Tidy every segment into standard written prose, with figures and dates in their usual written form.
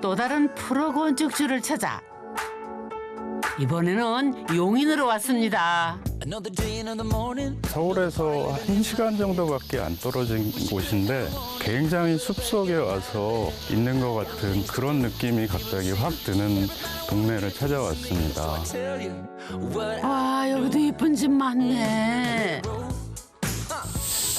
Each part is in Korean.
또 다른 프로 건축주를 찾아 이번에는 용인으로 왔습니다. 서울에서 1시간 정도밖에 안 떨어진 곳인데 굉장히 숲속에 와서 있는 것 같은 그런 느낌이 갑자기 확 드는 동네를 찾아왔습니다. 와, 여기도 이쁜 집 많네.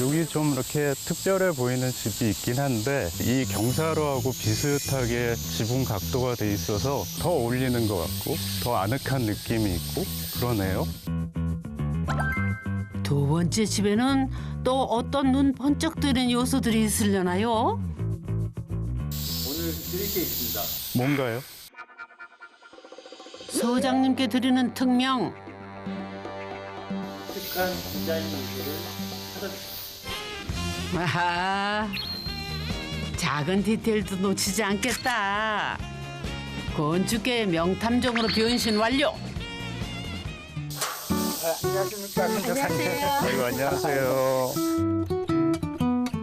여기 좀 이렇게 특별해 보이는 집이 있긴 한데 이 경사로하고 비슷하게 지붕 각도가 돼 있어서 더 어울리는 것 같고 더 아늑한 느낌이 있고 그러네요. 두 번째 집에는 또 어떤 눈 번쩍 뜨는 요소들이 있으려나요? 오늘 드릴 게 있습니다. 뭔가요? 소장님께 드리는 특명. 특한 디자인 요소를 찾아주세요. 아하, 작은 디테일도 놓치지 않겠다. 건축계의 명탐정으로 변신 완료. 안녕하십니까, 건축사님. 아이고, 안녕하세요.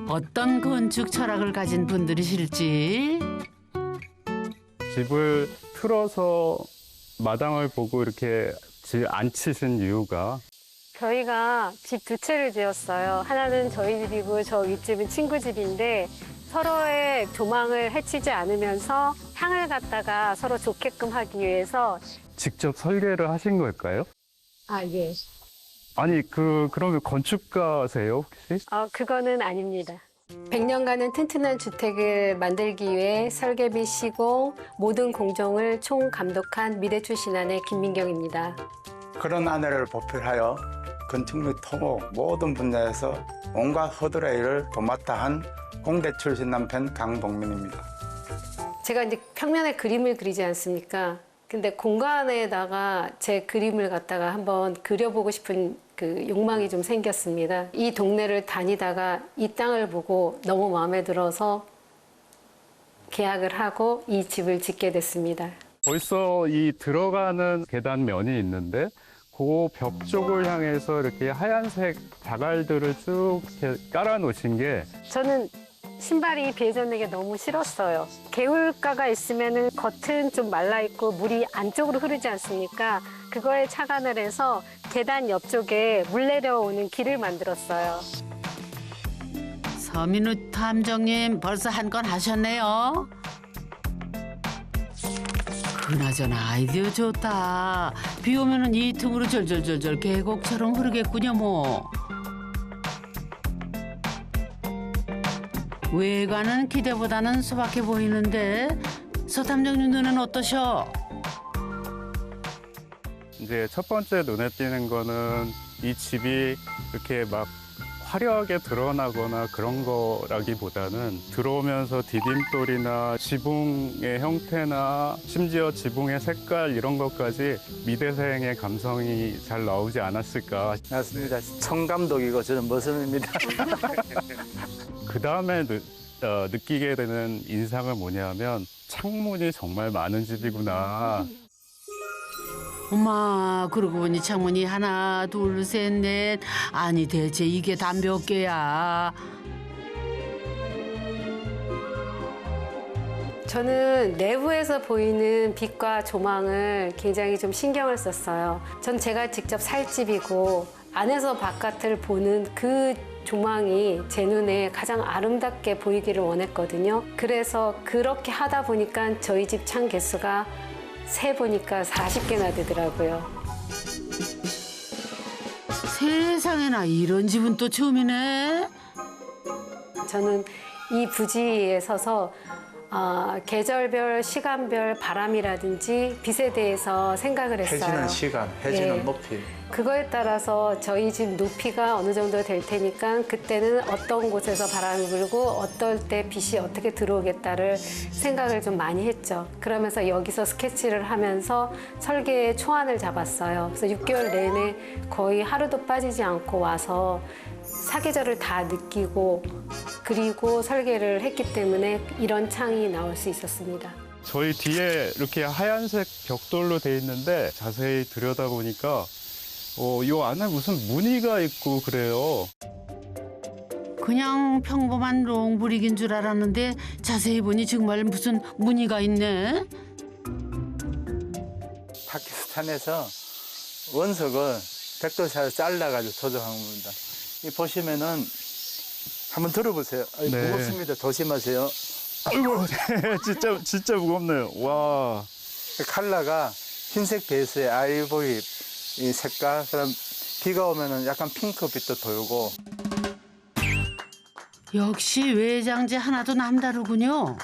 어떤 건축 철학을 가진 분들이실지. 집을 틀어서 마당을 보고 이렇게 안 치신 이유가 저희가 집 두 채를 지었어요. 하나는 저희 집이고 저 윗집은 친구 집인데 서로의 조망을 해치지 않으면서 향을 갖다가 서로 좋게끔 하기 위해서 직접 설계를 하신 걸까요? 예. 아니, 그러면 건축가세요, 혹시? 그거는 아닙니다. 100년간은 튼튼한 주택을 만들기 위해 설계비 시공, 모든 공정을 총 감독한 미래 출신안의 김민경입니다. 그런 아내를 보필하여 건축 및 토목 모든 분야에서 온갖 허들의 일을 도맡아 한 공대 출신 남편 강동민입니다. 제가 이제 평면에 그림을 그리지 않습니까? 근데 공간에다가 제 그림을 갖다가 한번 그려보고 싶은 그 욕망이 좀 생겼습니다. 이 동네를 다니다가 이 땅을 보고 너무 마음에 들어서 계약을 하고 이 집을 짓게 됐습니다. 벌써 이 들어가는 계단면이 있는데 그 벽 쪽을 향해서 이렇게 하얀색 자갈들을 쭉 이렇게 깔아놓으신 게 저는 신발이 비해졌는 게 너무 싫었어요. 개울가가 있으면은 겉은 좀 말라있고 물이 안쪽으로 흐르지 않습니까? 그거에 착안을 해서 계단 옆쪽에 물 내려오는 길을 만들었어요. 서민우 탐정님 벌써 한 건 하셨네요. 그나저나 아이디어 좋다. 비 오면은 이 틈으로 절절절절 계곡처럼 흐르겠군요 뭐. 외관은 기대보다는 소박해 보이는데 서 탐정님 눈은 어떠셔? 이제 첫 번째 눈에 띄는 거는 이 집이 이렇게 막 화려하게 드러나거나 그런 거라기보다는 들어오면서 디딤돌이나 지붕의 형태나 심지어 지붕의 색깔 이런 것까지 미대생의 감성이 잘 나오지 않았을까. 맞습니다. 청감독이고 저는 머슴입니다. 그 다음에 느끼게 되는 인상은 뭐냐면 창문이 정말 많은 집이구나. 엄마, 그러고 보니 창문이 하나, 둘, 셋, 넷. 아니 대체 이게 다 몇 개야? 저는 내부에서 보이는 빛과 조망을 굉장히 좀 신경을 썼어요. 전 제가 직접 살 집이고 안에서 바깥을 보는 그 조망이 제 눈에 가장 아름답게 보이기를 원했거든요. 그래서 그렇게 하다 보니까 저희 집 창 개수가 세보니까 40개나 되더라고요. 세상에나 이런 집은 또 처음이네. 저는 이 부지에 서서 계절별, 시간별 바람이라든지 빛에 대해서 생각을 했어요. 해지는 시간, 해지는 예. 높이. 그거에 따라서 저희 집 높이가 어느 정도 될 테니까 그때는 어떤 곳에서 바람이 불고 어떨 때 빛이 어떻게 들어오겠다를 생각을 좀 많이 했죠. 그러면서 여기서 스케치를 하면서 설계의 초안을 잡았어요. 그래서 6개월 내내 거의 하루도 빠지지 않고 와서 사계절을 다 느끼고 그리고 설계를 했기 때문에 이런 창이 나올 수 있었습니다. 저희 뒤에 이렇게 하얀색 벽돌로 돼 있는데 자세히 들여다보니까 이 안에 무슨 무늬가 있고 그래요. 그냥 평범한 롱브릭인 줄 알았는데 자세히 보니 정말 무슨 무늬가 있네. 파키스탄에서 원석을 벽돌살을 잘라가지고 조정한 겁니다. 이 보시면은 한번 들어보세요. 아니, 네. 무겁습니다. 조심하세요. 아이고, 진짜 무겁네요. 와. 그 컬러가 흰색 베이스에 아이보리 이 색깔, 그럼 비가 오면은 약간 핑크빛도 돌고. 역시 외장재 하나도 남다르군요.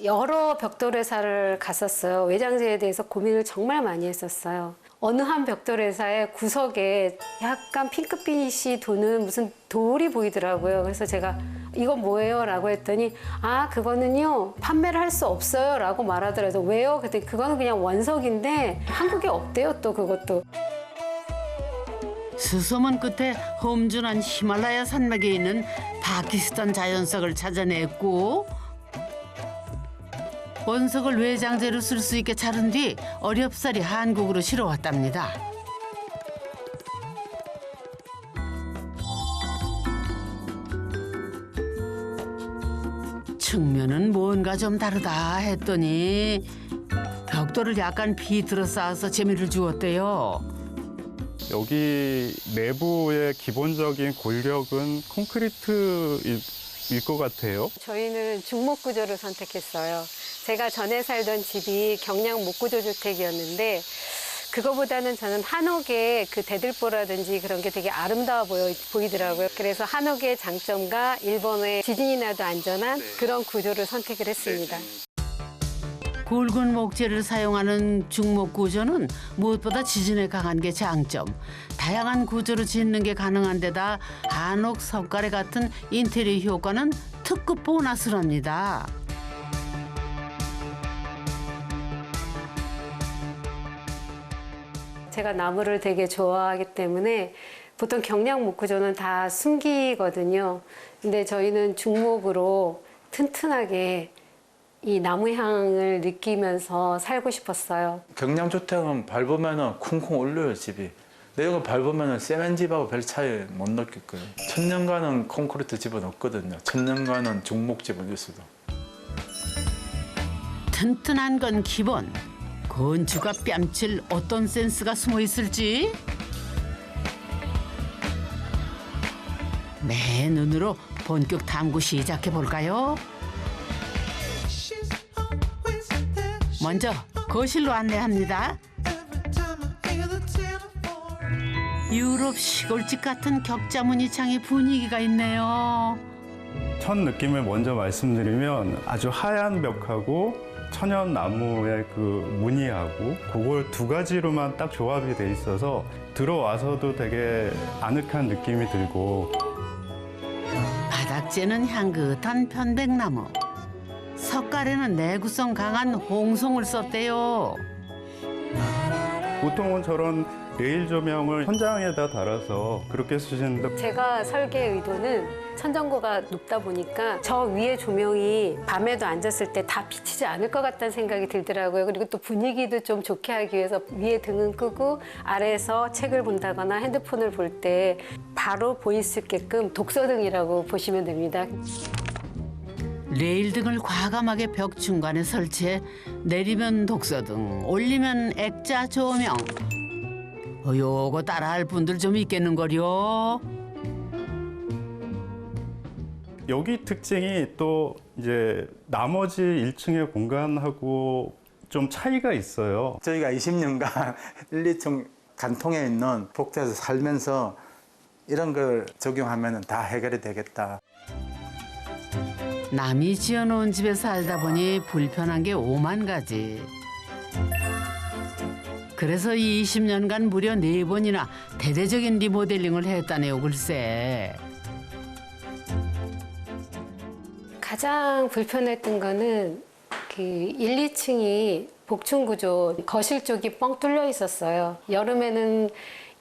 여러 벽돌회사를 갔었어요. 외장재에 대해서 고민을 정말 많이 했었어요. 어느 한 벽돌회사의 구석에 약간 핑크빛이 도는 무슨 돌이 보이더라고요. 그래서 제가 이건 뭐예요? 라고 했더니 아 그거는요 판매를 할 수 없어요 라고 말하더라고요. 왜요? 그랬더니 그거는 그냥 원석인데 한국에 없대요 또 그것도. 수소문 끝에 험준한 히말라야 산맥에 있는 파키스탄 자연석을 찾아냈고 원석을 외장재로 쓸 수 있게 자른 뒤 어렵사리 한국으로 실어왔답니다. 측면은 뭔가 좀 다르다 했더니 벽돌을 약간 비틀어 쌓아서 재미를 주었대요. 여기 내부의 기본적인 골격은 콘크리트일 것 같아요. 저희는 중목 구조를 선택했어요. 제가 전에 살던 집이 경량 목구조 주택이었는데 그거보다는 저는 한옥의 그 대들보라든지 그런 게 되게 아름다워 보이더라고요. 그래서 한옥의 장점과 일본의 지진이 나도 안전한 그런 구조를 선택을 했습니다. 굵은 목재를 사용하는 중목 구조는 무엇보다 지진에 강한 게 장점. 다양한 구조로 짓는 게 가능한 데다 한옥 석가래 같은 인테리어 효과는 특급 보너스랍니다. 제가 나무를 되게 좋아하기 때문에 보통 경량 목구조는 다 숨기거든요. 근데 저희는 중목으로 튼튼하게 이 나무 향을 느끼면서 살고 싶었어요. 경량주택은 밟으면은 쿵쿵 울려요, 집이. 근데 이거 밟으면은 세멘 집하고 별 차이 못 느낄 거예요. 천년간은 콘크리트 집은 없거든요. 천년간은 중목 집은 있어도. 튼튼한 건 기본. 건축가 뺨칠 어떤 센스가 숨어 있을지 내 눈으로 본격 탐구 시작해 볼까요? 먼저 거실로 안내합니다. 유럽 시골집 같은 격자 무늬창의 분위기가 있네요. 첫 느낌을 먼저 말씀드리면 아주 하얀 벽하고 천연 나무의 그 무늬하고 그걸 두 가지로만 딱 조합이 돼 있어서 들어와서도 되게 아늑한 느낌이 들고 바닥재는 향긋한 편백나무, 석가래는 내구성 강한 홍송을 썼대요. 보통은 저런 레일 조명을 천장에다 달아서 그렇게 쓰시는데 제가 설계 의도는 천정고가 높다 보니까 저 위에 조명이 밤에도 앉았을 때 다 비치지 않을 것 같다는 생각이 들더라고요. 그리고 또 분위기도 좀 좋게 하기 위해서 위에 등은 끄고 아래에서 책을 본다거나 핸드폰을 볼 때 바로 보일 수 있게끔 독서등이라고 보시면 됩니다. 레일 등을 과감하게 벽 중간에 설치해 내리면 독서등, 올리면 액자 조명. 요거 따라할 분들 좀 있겠는걸요. 여기 특징이 또 이제 나머지 1층의 공간하고 좀 차이가 있어요. 저희가 20년간 1, 2층 간통에 있는 복도에서 살면서 이런 걸 적용하면 다 해결이 되겠다. 남이 지어놓은 집에 살다 보니 불편한 게 오만 가지. 그래서 20년간 무려 4번이나 대대적인 리모델링을 했다네요, 글쎄. 가장 불편했던 거는 그 1, 2층이 복층 구조, 거실 쪽이 뻥 뚫려 있었어요. 여름에는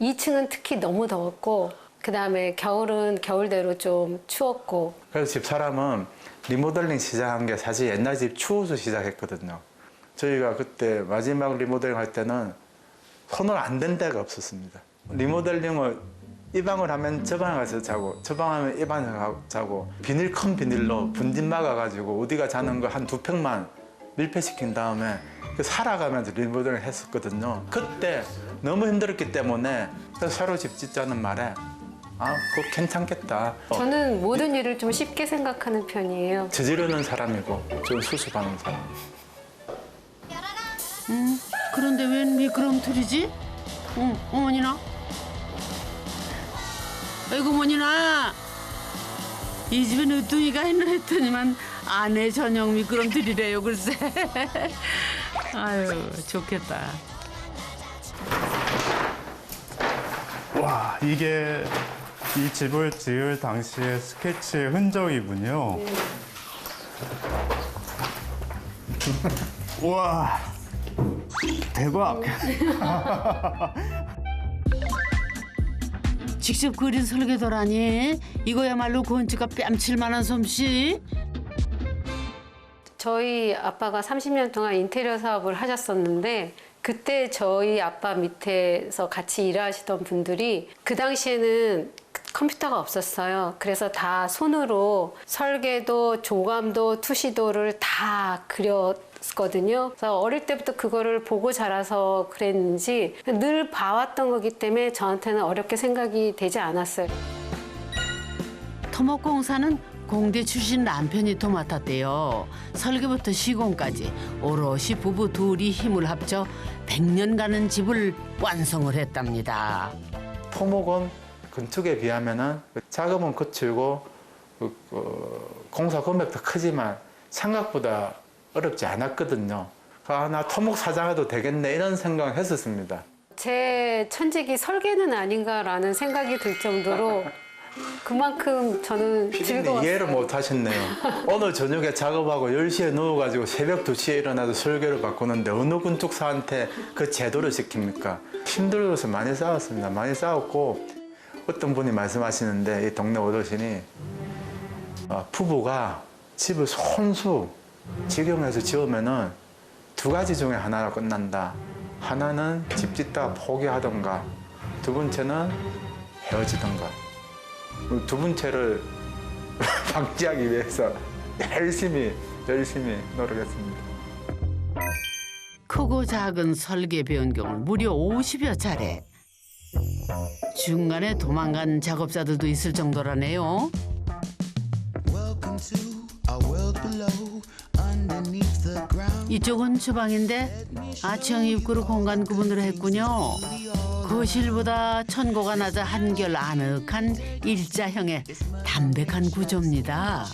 2층은 특히 너무 더웠고 그다음에 겨울은 겨울대로 좀 추웠고. 그래서 집사람은 리모델링 시작한 게 사실 옛날 집 추워서 시작했거든요. 저희가 그때 마지막 리모델링 할 때는 손을 안 댄 데가 없었습니다. 리모델링을 이 방을 하면 저 방에 가서 자고 저 방 하면 이 방에 가서 자고 비닐 큰 비닐로 분진 막아가지고 어디가 자는 거 한 2팩만 밀폐시킨 다음에 그 살아가면서 리모델링을 했었거든요. 그때 너무 힘들었기 때문에 새로 집 짓자는 말에 그거 괜찮겠다. 저는 모든 일을 좀 쉽게 생각하는 편이에요. 저지르는 사람이고 좀 수습하는 사람. 그런데 웬 미끄럼틀이지? 어머니나? 아이고 어머니나! 이 집에 늦둥이가 있나 했더니만 아내 전용 미끄럼틀이래요 글쎄. 아유 좋겠다. 와, 이게 이 집을 지을 당시의 스케치의 흔적이군요. 와, 대박. 직접 그린 설계도라니 이거야말로 건축가 뺨칠 만한 솜씨. 저희 아빠가 30년 동안 인테리어 사업을 하셨었는데 그때 저희 아빠 밑에서 같이 일하시던 분들이 그 당시에는 컴퓨터가 없었어요. 그래서 다 손으로 설계도, 조감도, 투시도를 다 그렸거든요. 그래서 어릴 때부터 그거를 보고 자라서 그랬는지 늘 봐왔던 거기 때문에 저한테는 어렵게 생각이 되지 않았어요. 토목공사는 공대 출신 남편이 도맡았대요. 설계부터 시공까지 오롯이 부부 둘이 힘을 합쳐 100년 가는 집을 완성을 했답니다. 토목은 건축에 비하면은 자금은 거칠고 공사 금액도 크지만 생각보다 어렵지 않았거든요. 나 토목 사장해도 되겠네 이런 생각을 했었습니다. 제 천직이 설계는 아닌가라는 생각이 들 정도로 그만큼 저는 즐거웠어요. 이해를 못 하셨네요. 오늘 저녁에 작업하고 10시에 누워가지고 새벽 2시에 일어나서 설계를 바꾸는데 어느 건축사한테 그 제도를 시킵니까? 힘들어서 많이 싸웠습니다. 많이 싸웠고 어떤 분이 말씀하시는데 이 동네 어르신이 부부가 집을 손수 직영해서 지으면은 2가지 중에 하나로 끝난다. 하나는 집 짓다가 포기하던가 두 번째는 헤어지던가. 2번째를 방지하기 위해서 열심히 노력했습니다. 크고 작은 설계 변경을 무려 50여 차례. 중간에 도망간 작업자들도 있을 정도라네요. 이쪽은 주방인데 아치형 입구로 공간 구분을 했군요. 거실보다 천고가 낮아 한결 아늑한 일자형의 담백한 구조입니다.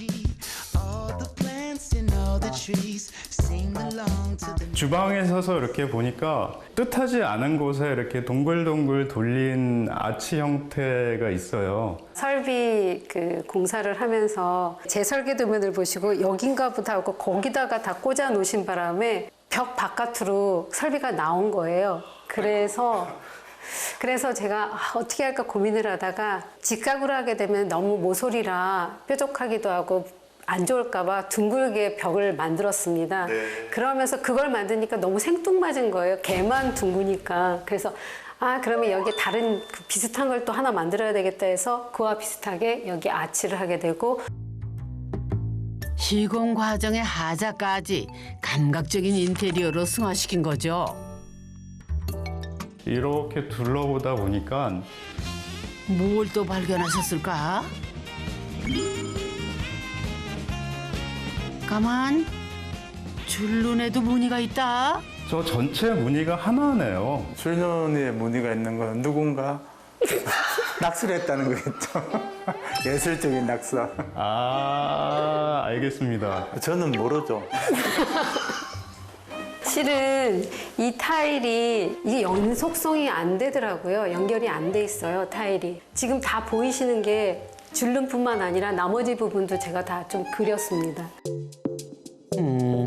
주방에 서서 이렇게 보니까 뜻하지 않은 곳에 이렇게 동글동글 돌린 아치 형태가 있어요. 설비 그 공사를 하면서 제 설계도면을 보시고 여긴가 보다 하고 거기다가 다 꽂아 놓으신 바람에 벽 바깥으로 설비가 나온 거예요. 그래서 제가 어떻게 할까 고민을 하다가 직각으로 하게 되면 너무 모서리라 뾰족하기도 하고 안 좋을까 봐 둥글게 벽을 만들었습니다. 그러면서 그걸 만드니까 너무 생뚱맞은 거예요. 개만 둥그니까. 그래서 그러면 여기 다른 비슷한 걸 또 하나 만들어야 되겠다 해서 그와 비슷하게 여기 아치를 하게 되고 시공 과정의 하자까지 감각적인 인테리어로 승화시킨 거죠. 이렇게 둘러보다 보니까 뭘 또 발견하셨을까? 가만, 줄눈에도 무늬가 있다. 저 전체 무늬가 하나네요. 줄눈에 무늬가 있는 건 누군가 낙서를 했다는 거겠죠. 예술적인 낙서. 알겠습니다. 저는 모르죠. 실은 이 타일이 이게 연속성이 안 되더라고요. 연결이 안 돼 있어요, 타일이. 지금 다 보이시는 게 줄눈뿐만 아니라 나머지 부분도 제가 다 좀 그렸습니다.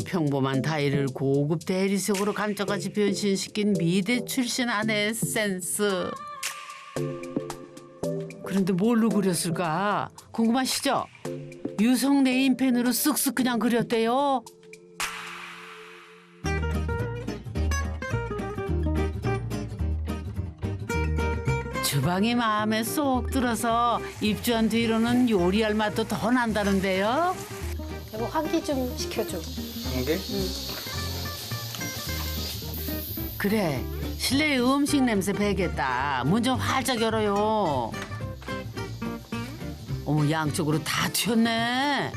평범한 타일을 고급 대리석으로 감쪽같이 변신시킨 미대 출신 아내의 센스. 그런데 뭘로 그렸을까? 궁금하시죠? 유성 네임펜으로 쓱쓱 그냥 그렸대요. 주방이 마음에 쏙 들어서 입주한 뒤로는 요리할 맛도 더 난다는데요. 여보 환기 좀 시켜줘. 이게 그래, 실내에 음식 냄새 배겠다. 문 좀 활짝 열어요. 어머, 양쪽으로 다 튀었네.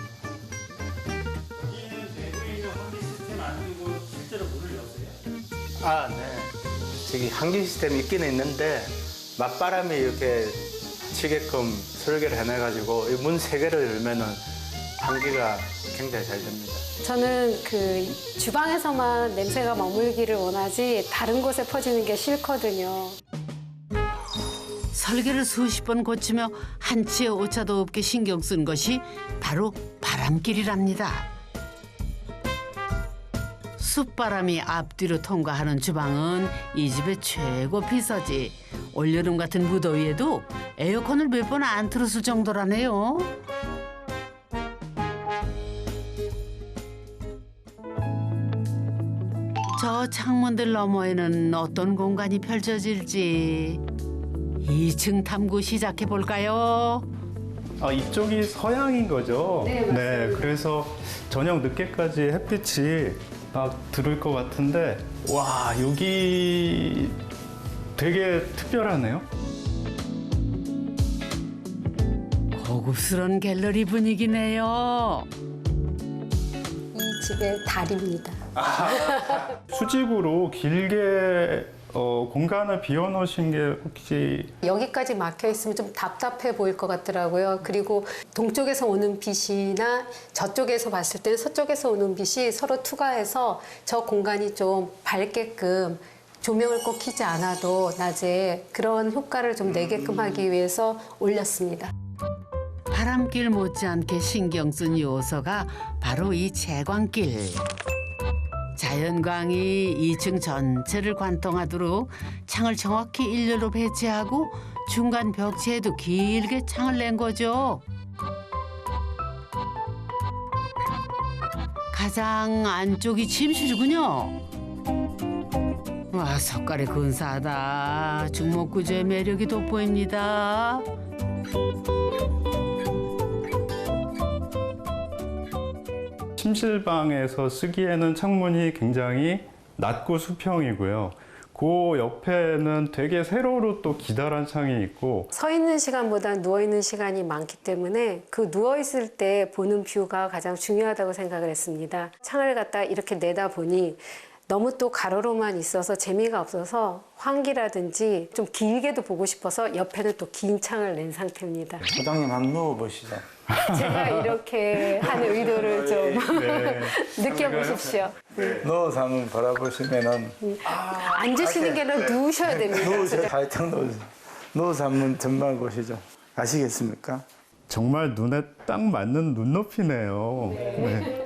아, 네. 저기 환기 시스템이 있긴 있는데 맞바람이 이렇게 치게끔 설계를 해놔가지고 이 문 세 개를 열면은 환기가 굉장히 잘 됩니다. 저는 그 주방에서만 냄새가 머물기를 원하지 다른 곳에 퍼지는 게 싫거든요. 설계를 수십 번 고치며 한치의 오차도 없게 신경 쓴 것이 바로 바람길이랍니다. 숲바람이 앞뒤로 통과하는 주방은 이 집의 최고 비서지. 올여름 같은 무더위에도 에어컨을 몇 번 안 틀었을 정도라네요. 저 창문들 너머에는 어떤 공간이 펼쳐질지 2층 탐구 시작해 볼까요? 아, 이쪽이 서양인 거죠? 네, 맞습니다. 네, 그래서 저녁 늦게까지 햇빛이 막 들을 것 같은데, 와, 여기 되게 특별하네요. 고급스러운 갤러리 분위기네요. 이 집의 달입니다. 수직으로 길게 공간을 비워놓으신 게 혹시 여기까지 막혀 있으면 좀 답답해 보일 것 같더라고요. 그리고 동쪽에서 오는 빛이나 저쪽에서 봤을 때는 서쪽에서 오는 빛이 서로 투과해서 저 공간이 좀 밝게끔 조명을 꼭 켜지 않아도 낮에 그런 효과를 좀 내게끔 하기 위해서 올렸습니다. 바람길 못지않게 신경 쓴 요소가 바로 이 채광길. 자연광이 2층 전체를 관통하도록 창을 정확히 일렬로 배치하고 중간 벽체에도 길게 창을 낸 거죠. 가장 안쪽이 침실이군요. 와, 석가래 근사하다. 중목구조의 매력이 돋보입니다. 침실방에서 쓰기에는 창문이 굉장히 낮고 수평이고요. 그 옆에는 되게 세로로 또 기다란 창이 있고, 서 있는 시간보다 누워 있는 시간이 많기 때문에 그 누워 있을 때 보는 뷰가 가장 중요하다고 생각을 했습니다. 창을 갖다 이렇게 내다 보니 너무 또 가로로만 있어서 재미가 없어서 환기라든지 좀 길게도 보고 싶어서 옆에는 또 긴 창을 낸 상태입니다. 소장님 한번 누워보시죠. 제가 이렇게 한 의도를 좀 네. 느껴보십시오. 누워서 한번 바라보시면은 앉으시는 게 아니라 누우셔야 됩니다. 누우세요. 살짝 누우세요. 누워서 한번 전망 보시죠. 아시겠습니까? 정말 눈에 딱 맞는 눈높이네요. 네.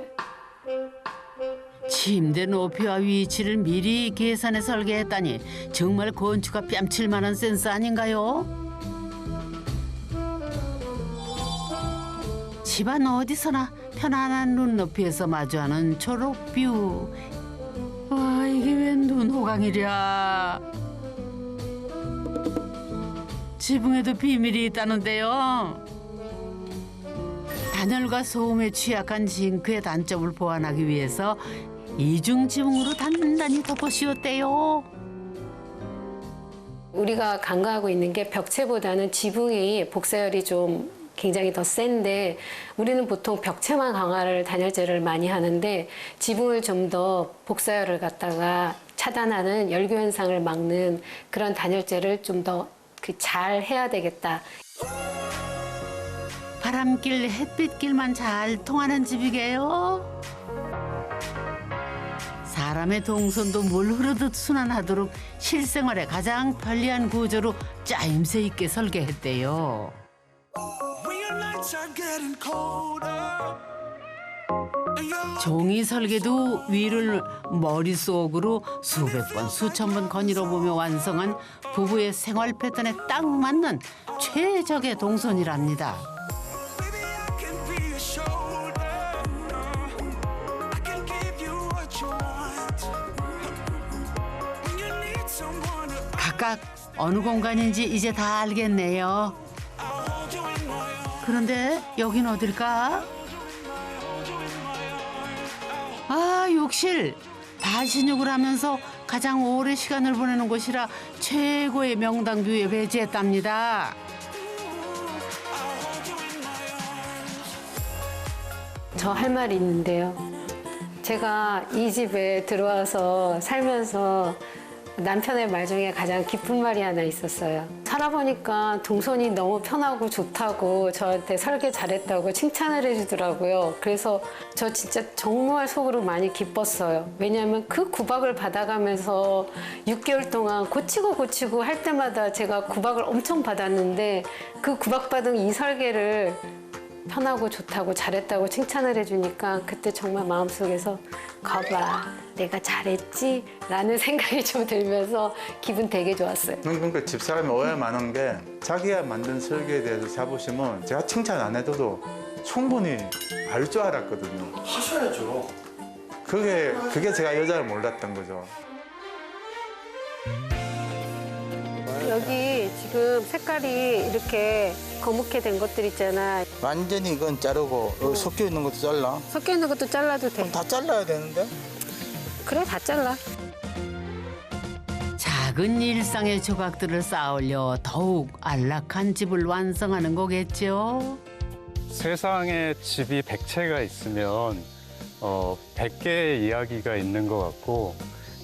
침대 높이와 위치를 미리 계산해 설계했다니 정말 건축가 뺨칠 만한 센스 아닌가요? 집안 어디서나 편안한 눈높이에서 마주하는 초록뷰. 와, 이게 웬 눈호강이랴. 지붕에도 비밀이 있다는데요. 단열과 소음에 취약한 징크의 단점을 보완하기 위해서 이중 지붕으로 단단히 덮어 씌웠대요. 우리가 간과하고 있는 게 벽체보다는 지붕이 복사열이 좀 굉장히 더 센데 우리는 보통 벽체만 강화를 단열재를 많이 하는데 지붕을 좀 더 복사열을 갖다가 차단하는 열교 현상을 막는 그런 단열재를 좀 더 잘 해야 되겠다. 바람길 햇빛길만 잘 통하는 집이게요. 사람의 동선도 물 흐르듯 순환하도록 실생활에 가장 편리한 구조로 짜임새 있게 설계했대요. 종이 설계도 위를 머릿속으로 수백 번, 수천 번 거닐어 보며 완성한 부부의 생활 패턴에 딱 맞는 최적의 동선이랍니다. 각각 어느 공간인지 이제 다 알겠네요. 그런데 여긴 어딜까? 아, 욕실. 반신욕을 하면서 가장 오래 시간을 보내는 곳이라 최고의 명당 뷰에 배치했답니다. 저 할 말이 있는데요. 제가 이 집에 들어와서 살면서 남편의 말 중에 가장 기쁜 말이 하나 있었어요. 살아보니까 동선이 너무 편하고 좋다고 저한테 설계 잘했다고 칭찬을 해주더라고요. 그래서 저 진짜 정말 속으로 많이 기뻤어요. 왜냐하면 그 구박을 받아가면서 6개월 동안 고치고 할 때마다 제가 구박을 엄청 받았는데 그 구박받은 이 설계를 편하고 좋다고 잘했다고 칭찬을 해주니까 그때 정말 마음속에서 거봐 내가 잘했지? 라는 생각이 좀 들면서 기분 되게 좋았어요. 그러니까 집사람이 오해 많은 게 자기가 만든 설계에 대해서 자부심은 제가 칭찬 안 해도 충분히 알 줄 알았거든요. 하셔야죠. 그게 제가 여자를 몰랐던 거죠. 여기 지금 색깔이 이렇게 거뭇게 된 것들 있잖아. 완전히 이건 자르고 여기 섞여 있는 것도 잘라. 섞여 있는 것도 잘라도 돼. 다 잘라야 되는데. 그래 다 잘라. 작은 일상의 조각들을 쌓아올려 더욱 안락한 집을 완성하는 거겠죠. 세상에 집이 100채가 있으면 100개의 이야기가 있는 것 같고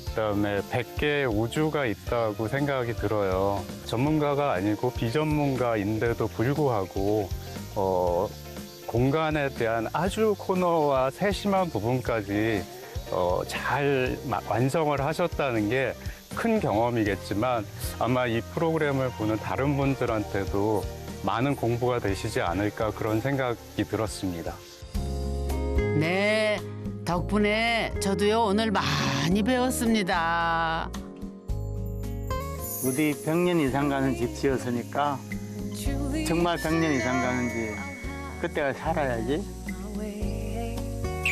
그다음에 100개의 우주가 있다고 생각이 들어요. 전문가가 아니고 비전문가인데도 불구하고 공간에 대한 아주 코너와 세심한 부분까지 잘 완성을 하셨다는 게 큰 경험이겠지만 아마 이 프로그램을 보는 다른 분들한테도 많은 공부가 되시지 않을까 그런 생각이 들었습니다. 네, 덕분에 저도요 오늘 많이 배웠습니다. 우리 100년 이상 가는 집 지었으니까 정말 100년 이상 가는 집 그때가 살아야지.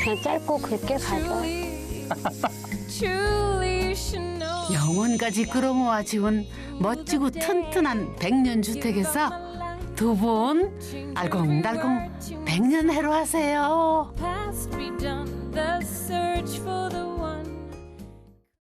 그냥 짧고 굵게 가자. 영혼까지 끌어모아 지은 멋지고 튼튼한 100년 주택에서 두 분 알콩달콩 100년 해로 하세요. past redone the search for the